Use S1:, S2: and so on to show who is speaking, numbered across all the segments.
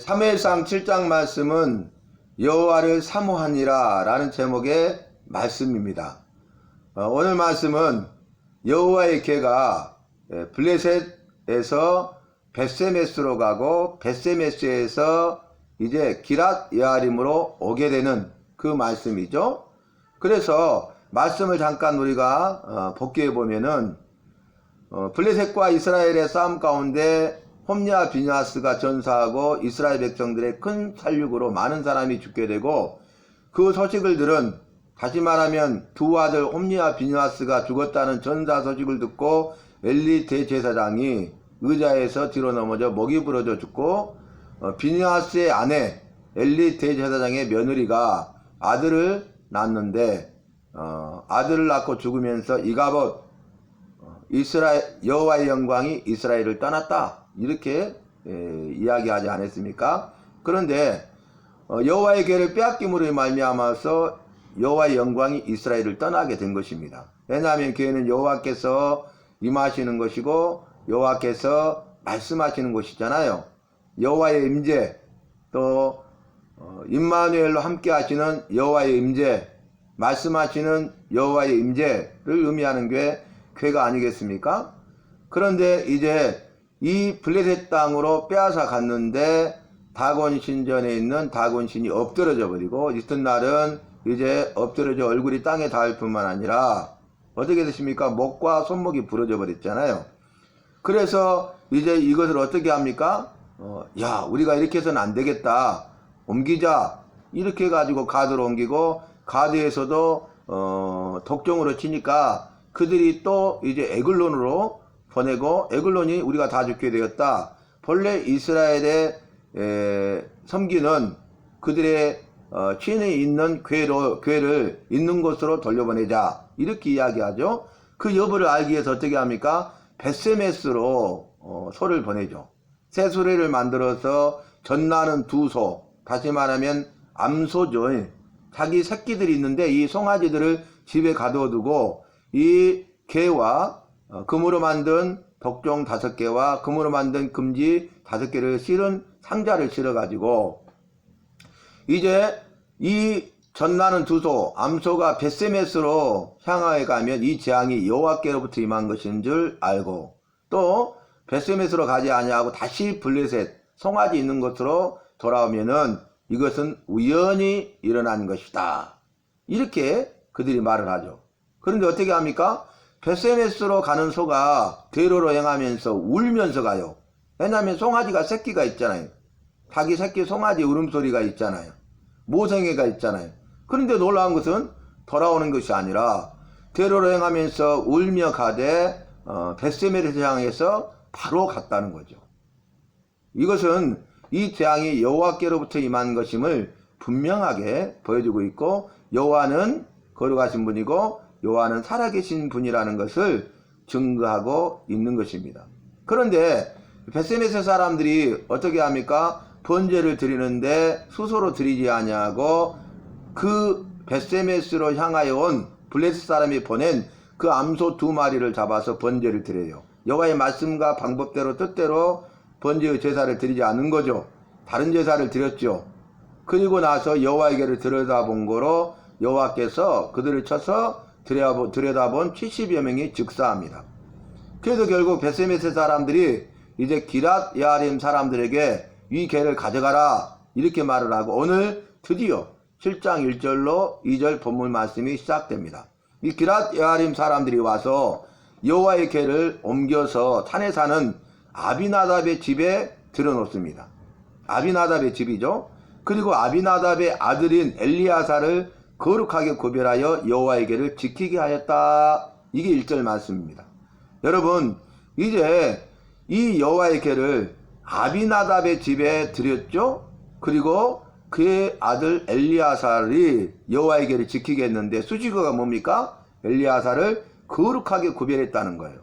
S1: 사무엘상 7장 말씀은 여호와를 사모하니라 라는 제목의 말씀입니다. 오늘 말씀은 여호와의 궤가 블레셋에서 벳세메스로 가고 벳세메스에서 이제 기랏 여아림으로 오게 되는 그 말씀이죠. 그래서 말씀을 잠깐 우리가 복기해 보면은 블레셋과 이스라엘의 싸움 가운데 홈리와 비느하스가 전사하고 이스라엘 백성들의 큰 살육으로 많은 사람이 죽게 되고, 그 소식을 들은, 다시 말하면 두 아들 홈리와 비느하스가 죽었다는 전사 소식을 듣고 엘리 대제사장이 의자에서 뒤로 넘어져 목이 부러져 죽고, 비느하스의 아내 엘리 대제사장의 며느리가 아들을 낳았는데 아들을 낳고 죽으면서 이가봇 여호와의 영광이 이스라엘을 떠났다, 이렇게 이야기하지 않았습니까? 그런데 여호와의 궤를 빼앗김으로 말미암아서 여호와의 영광이 이스라엘을 떠나게 된 것입니다. 왜냐하면 궤는 여호와께서 임하시는 것이고 여호와께서 말씀하시는 것이잖아요. 여호와의 임재, 또 임마누엘로 함께 하시는 여호와의 임재, 말씀하시는 여호와의 임재를 의미하는 궤가 아니겠습니까? 그런데 이제 이 블레셋 땅으로 빼앗아 갔는데 다곤 신전에 있는 다곤 신이 엎드러져 버리고, 이튿날은 이제 엎드러져 얼굴이 땅에 닿을 뿐만 아니라 어떻게 됐습니까? 목과 손목이 부러져 버렸잖아요. 그래서 이제 이것을 어떻게 합니까? 야, 우리가 이렇게 해서는 안 되겠다, 옮기자, 이렇게 해가지고 가드로 옮기고, 가드에서도 독종으로 치니까 그들이 또 이제 에글론으로 보내고, 에글론이 우리가 다 죽게 되었다, 본래 이스라엘의 섬기는 그들의 친히 있는 궤를 있는 곳으로 돌려보내자, 이렇게 이야기하죠. 그 여부를 알기 위해서 어떻게 합니까? 벳세메스로 소를 보내죠. 새 수레를 만들어서 젖나는 두 소, 다시 말하면 암소죠. 자기 새끼들이 있는데 이 송아지들을 집에 가둬두고 이 궤와 금으로 만든 독종 5개와 금으로 만든 금지 5개를 실은 상자를 실어 가지고, 이제 이 젖나는 두 소, 암소가 벳세메스로 향하여 가면 이 재앙이 여호와께로부터 임한 것인 줄 알고, 또 벳세메스로 가지 아니하고 다시 블레셋 송아지 있는 곳으로 돌아오면은 이것은 우연히 일어난 것이다, 이렇게 그들이 말을 하죠. 그런데 어떻게 합니까? 벳세메스로 가는 소가 대로로 행하면서 울면서 가요. 왜냐하면 송아지가 새끼가 있잖아요. 자기 새끼 송아지 울음소리가 있잖아요. 모성애가 있잖아요. 그런데 놀라운 것은 돌아오는 것이 아니라 대로로 행하면서 울며 가되 벳세메스를 향해서 바로 갔다는 거죠. 이것은 이 재앙이 여호와께로부터 임한 것임을 분명하게 보여주고 있고, 여호와는 거룩하신 분이고 여호와는 살아계신 분이라는 것을 증거하고 있는 것입니다. 그런데 벳세메스 사람들이 어떻게 합니까? 번제를 드리는데 수소로 드리지 아니하고 그 벳세메스로 향하여 온 블레셋 사람이 보낸 그 암소 2마리를 잡아서 번제를 드려요. 여호와의 말씀과 방법대로 뜻대로 번제의 제사를 드리지 않은 거죠. 다른 제사를 드렸죠. 그리고 나서 여호와에게를 들여다본 거로 여호와께서 그들을 쳐서 들여다본 70여 명이 즉사합니다. 그래서 결국 벳세메스 사람들이 이제 기랏 여아림 사람들에게 이 궤를 가져가라, 이렇게 말을 하고, 오늘 드디어 7장 1절로 2절 본문 말씀이 시작됩니다. 이 기랏 여아림 사람들이 와서 여호와의 궤를 옮겨서 산에 사는 아비나답의 집에 들여놓습니다. 아비나답의 집이죠. 그리고 아비나답의 아들인 엘리야사를 거룩하게 구별하여 여호와의 궤를 지키게 하였다, 이게 1절 말씀입니다. 여러분, 이제 이 여호와의 궤를 아비나답의 집에 들였죠. 그리고 그의 아들 엘리야사를 여호와의 궤를 지키게 했는데 수식어가 뭡니까? 엘리야사를 거룩하게 구별했다는 거예요.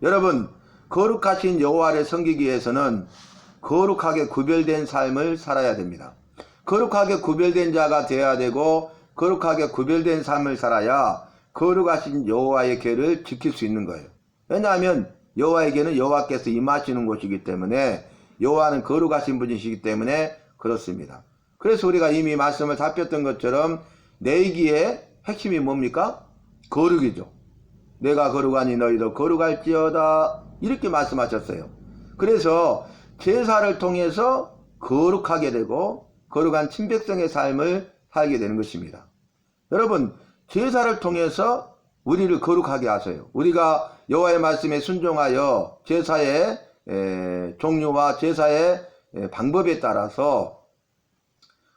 S1: 여러분, 거룩하신 여호와를 섬기기 위해서는 거룩하게 구별된 삶을 살아야 됩니다. 거룩하게 구별된 자가 되어야 되고, 거룩하게 구별된 삶을 살아야 거룩하신 여호와의 궤를 지킬 수 있는 거예요. 왜냐하면 여호와에게는 여호와께서 임하시는 곳이기 때문에 여호와는 거룩하신 분이시기 때문에 그렇습니다. 그래서 우리가 이미 말씀을 살폈던 것처럼 내기의 핵심이 뭡니까? 거룩이죠. 내가 거룩하니 너희도 거룩할지어다 이렇게 말씀하셨어요. 그래서 제사를 통해서 거룩하게 되고 거룩한 친백성의 삶을 살게 되는 것입니다. 여러분, 제사를 통해서 우리를 거룩하게 하세요. 우리가 여호와의 말씀에 순종하여 제사의 종류와 제사의 방법에 따라서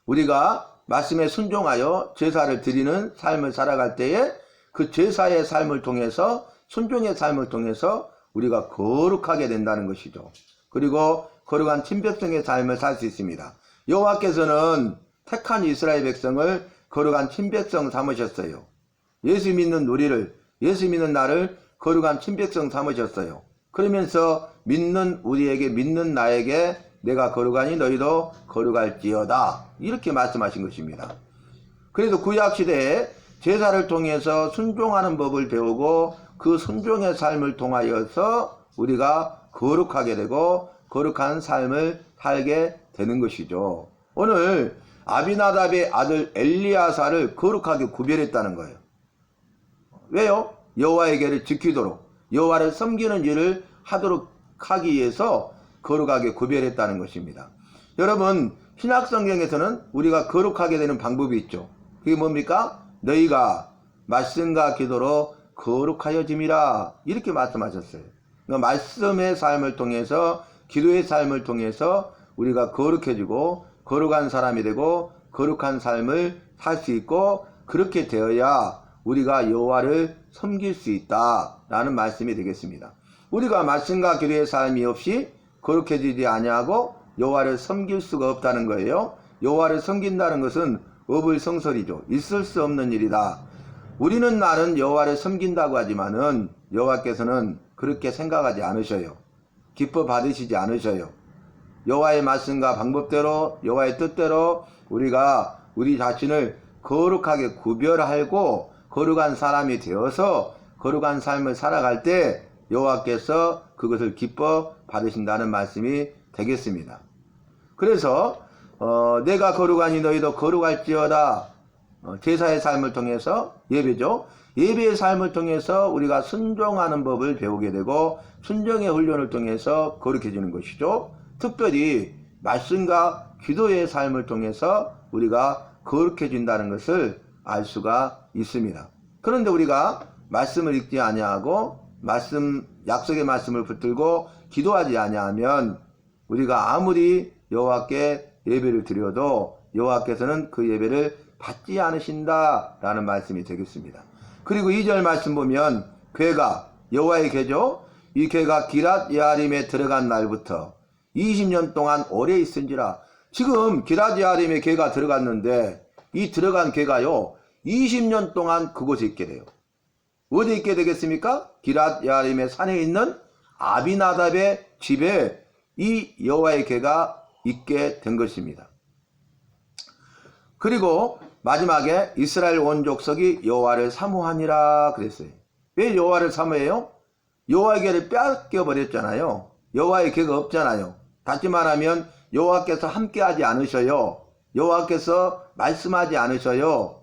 S1: 우리가 말씀에 순종하여 제사를 드리는 삶을 살아갈 때에 그 제사의 삶을 통해서 순종의 삶을 통해서 우리가 거룩하게 된다는 것이죠. 그리고 거룩한 친백성의 삶을 살 수 있습니다. 여호와께서는 택한 이스라엘 백성을 거룩한 친백성 삼으셨어요. 예수 믿는 우리를, 예수 믿는 나를 거룩한 친백성 삼으셨어요. 그러면서 믿는 우리에게, 믿는 나에게 내가 거룩하니 너희도 거룩할지어다 이렇게 말씀하신 것입니다. 그래서 구약시대에 제사를 통해서 순종하는 법을 배우고 그 순종의 삶을 통하여서 우리가 거룩하게 되고 거룩한 삶을 살게 되는 것이죠. 오늘 아비나답의 아들 엘리야사를 거룩하게 구별했다는 거예요. 왜요? 여호와의 계를 지키도록 여호와를 섬기는 일을 하도록 하기 위해서 거룩하게 구별했다는 것입니다. 여러분, 신약성경에서는 우리가 거룩하게 되는 방법이 있죠. 그게 뭡니까? 너희가 말씀과 기도로 거룩하여짐이라 이렇게 말씀하셨어요. 그러니까 말씀의 삶을 통해서 기도의 삶을 통해서 우리가 거룩해지고 거룩한 사람이 되고 거룩한 삶을 살 수 있고 그렇게 되어야 우리가 여호와를 섬길 수 있다라는 말씀이 되겠습니다. 우리가 말씀과 기도의 삶이 없이 거룩해지지 아니하고 여호와를 섬길 수가 없다는 거예요. 여호와를 섬긴다는 것은 어불성설이죠. 있을 수 없는 일이다. 우리는 나는 여호와를 섬긴다고 하지만은 여호와께서는 그렇게 생각하지 않으셔요. 기뻐 받으시지 않으셔요. 여호와의 말씀과 방법대로 여호와의 뜻대로 우리가 우리 자신을 거룩하게 구별하고 거룩한 사람이 되어서 거룩한 삶을 살아갈 때 여호와께서 그것을 기뻐 받으신다는 말씀이 되겠습니다. 그래서 내가 거룩하니 너희도 거룩할지어다. 제사의 삶을 통해서 예배죠. 예배의 삶을 통해서 우리가 순종하는 법을 배우게 되고 순종의 훈련을 통해서 거룩해지는 것이죠. 특별히 말씀과 기도의 삶을 통해서 우리가 거룩해진다는 것을 알 수가 있습니다. 그런데 우리가 말씀을 읽지 아니하고 약속의 말씀을 붙들고 기도하지 아니하면 우리가 아무리 여호와께 예배를 드려도 여호와께서는 그 예배를 받지 않으신다라는 말씀이 되겠습니다. 그리고 2절 말씀 보면 궤가 여호와의 궤죠. 이 궤가 기랏 여아림에 들어간 날부터 20년 동안 오래 있은지라. 지금 기랏 여아림에 궤가 들어갔는데 이 들어간 궤가요 20년 동안 그곳에 있게 돼요. 어디 있게 되겠습니까? 기랏 여아림의 산에 있는 아비나답의 집에 이 여호와의 궤가 있게 된 것입니다. 그리고 마지막에 이스라엘 온 족속이 여호와를 사모하니라 그랬어요. 왜 여호와를 사모해요? 여호와의 궤를 뺏겨 버렸잖아요. 여호와의 궤가 없잖아요. 다시 말하면 여호와께서 함께하지 않으셔요. 여호와께서 말씀하지 않으셔요.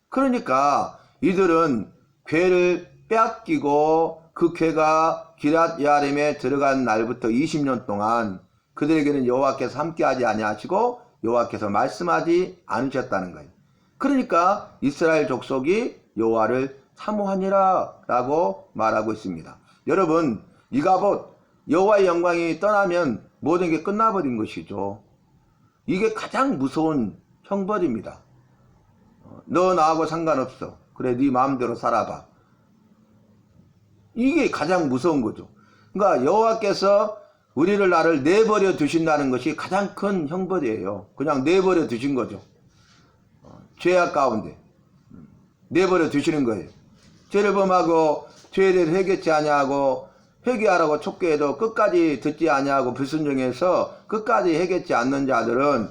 S1: 그러니까 이들은 궤를 빼앗기고 그 궤가 기랏 여아림에 들어간 날부터 20년 동안 그들에게는 여호와께서 함께하지 아니하시고 여호와께서 말씀하지 않으셨다는 거예요. 그러니까 이스라엘 족속이 여호와를 사모하니라 라고 말하고 있습니다. 여러분, 이가봇 여호와의 영광이 떠나면 모든 게 끝나버린 것이죠. 이게 가장 무서운 형벌입니다. 너 나하고 상관없어. 그래, 네 마음대로 살아봐. 이게 가장 무서운 거죠. 그러니까 여호와께서 우리를 나를 내버려 두신다는 것이 가장 큰 형벌이에요. 그냥 내버려 두신 거죠. 죄악 가운데 내버려 두시는 거예요. 죄를 범하고 죄에 대해서 회개치 아니하고 회개하라고 촉구해도 끝까지 듣지 아니하고 불순종해서 끝까지 회개치 않는 자들은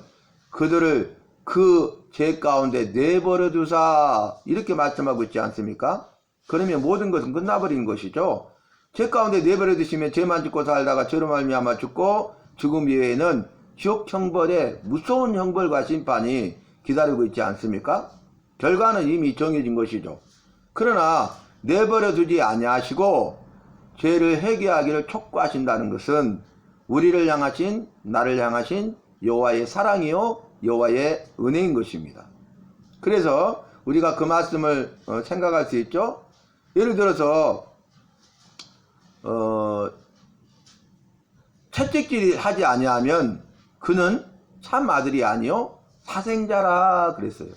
S1: 그들을 그 죄 가운데 내버려 두사 이렇게 말씀하고 있지 않습니까? 그러면 모든 것은 끝나버린 것이죠. 죄 가운데 내버려 두시면 죄만 짓고 살다가 죄로 말미암아 죽고 죽음 이외에는 지옥 형벌의 무서운 형벌과 심판이 기다리고 있지 않습니까? 결과는 이미 정해진 것이죠. 그러나 내버려 두지 아니하시고 죄를 회개하기를 촉구하신다는 것은 우리를 향하신, 나를 향하신 여호와의 사랑이요 여호와의 은혜인 것입니다. 그래서 우리가 그 말씀을 생각할 수 있죠. 예를 들어서 채찍질 하지 아니하면 그는 참 아들이 아니요 사생자라 그랬어요.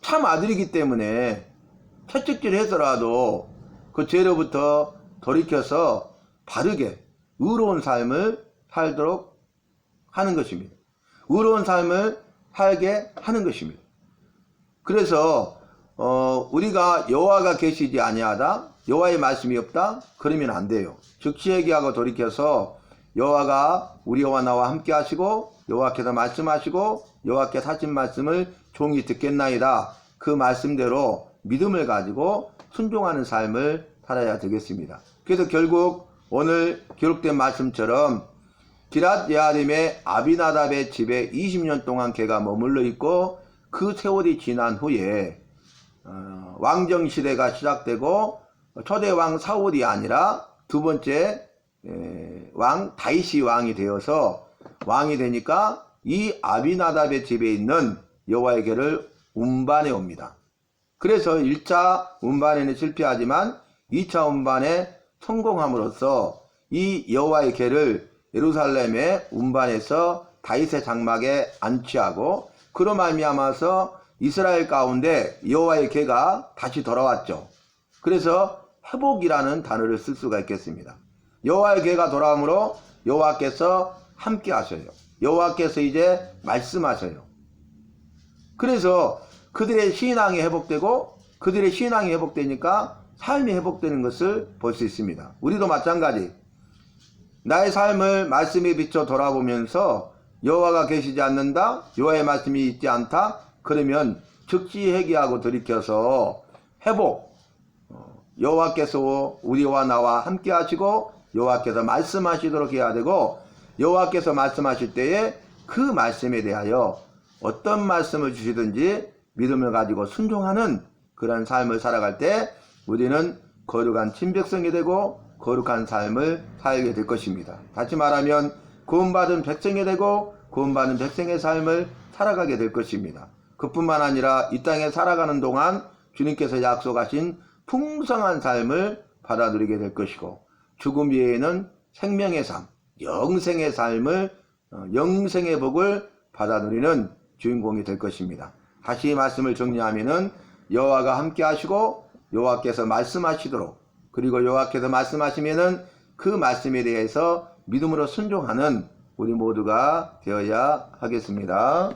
S1: 참 아들이기 때문에 채찍질 해서라도 그 죄로부터 돌이켜서 바르게 의로운 삶을 살도록 하는 것입니다. 의로운 삶을 살게 하는 것입니다. 그래서 우리가 여호와가 계시지 아니하다, 여호와의 말씀이 없다, 그러면 안 돼요. 즉시 회개하고 돌이켜서 여호와가 우리와 나와 함께 하시고 여호와께서 말씀하시고 여호와께서 하신 말씀을 종이 듣겠나이다. 그 말씀대로 믿음을 가지고 순종하는 삶을 살아야 되겠습니다. 그래서 결국 오늘 기록된 말씀처럼 기럇 예아림의 아비나답의 집에 20년 동안 그가 머물러 있고 그 세월이 지난 후에 왕정 시대가 시작되고 초대 왕 사울이 아니라 두 번째 왕 다윗이 왕이 되어서 왕이 되니까 이 아비나답의 집에 있는 여호와의 궤를 운반해 옵니다. 그래서 1차 운반에는 실패하지만 2차 운반에 성공함으로써 이 여호와의 궤를 예루살렘에 운반해서 다윗의 장막에 안치하고 그로 말미암아서 이스라엘 가운데 여호와의 궤가 다시 돌아왔죠. 그래서 회복이라는 단어를 쓸 수가 있겠습니다. 여호와의 궤가 돌아오므로 여호와께서 함께 하셔요. 여호와께서 이제 말씀하셔요. 그래서 그들의 신앙이 회복되고 그들의 신앙이 회복되니까 삶이 회복되는 것을 볼 수 있습니다. 우리도 마찬가지. 나의 삶을 말씀에 비춰 돌아보면서 여호와가 계시지 않는다, 여호와의 말씀이 있지 않다, 그러면 즉시 회개하고 돌이켜서 회복, 여호와께서 우리와 나와 함께 하시고 여호와께서 말씀하시도록 해야 되고 여호와께서 말씀하실 때에 그 말씀에 대하여 어떤 말씀을 주시든지 믿음을 가지고 순종하는 그런 삶을 살아갈 때 우리는 거룩한 친백성이 되고 거룩한 삶을 살게 될 것입니다. 다시 말하면 구원받은 백성이 되고 구원받은 백성의 삶을 살아가게 될 것입니다. 그뿐만 아니라 이 땅에 살아가는 동안 주님께서 약속하신 풍성한 삶을 받아 누리게 될 것이고 죽음 이외에는 생명의 삶, 영생의 삶을 영생의 복을 받아 누리는 주인공이 될 것입니다. 다시 말씀을 정리하면은 여호와가 함께 하시고 여호와께서 말씀하시도록 그리고 여호와께서 말씀하시면은 그 말씀에 대해서 믿음으로 순종하는 우리 모두가 되어야 하겠습니다.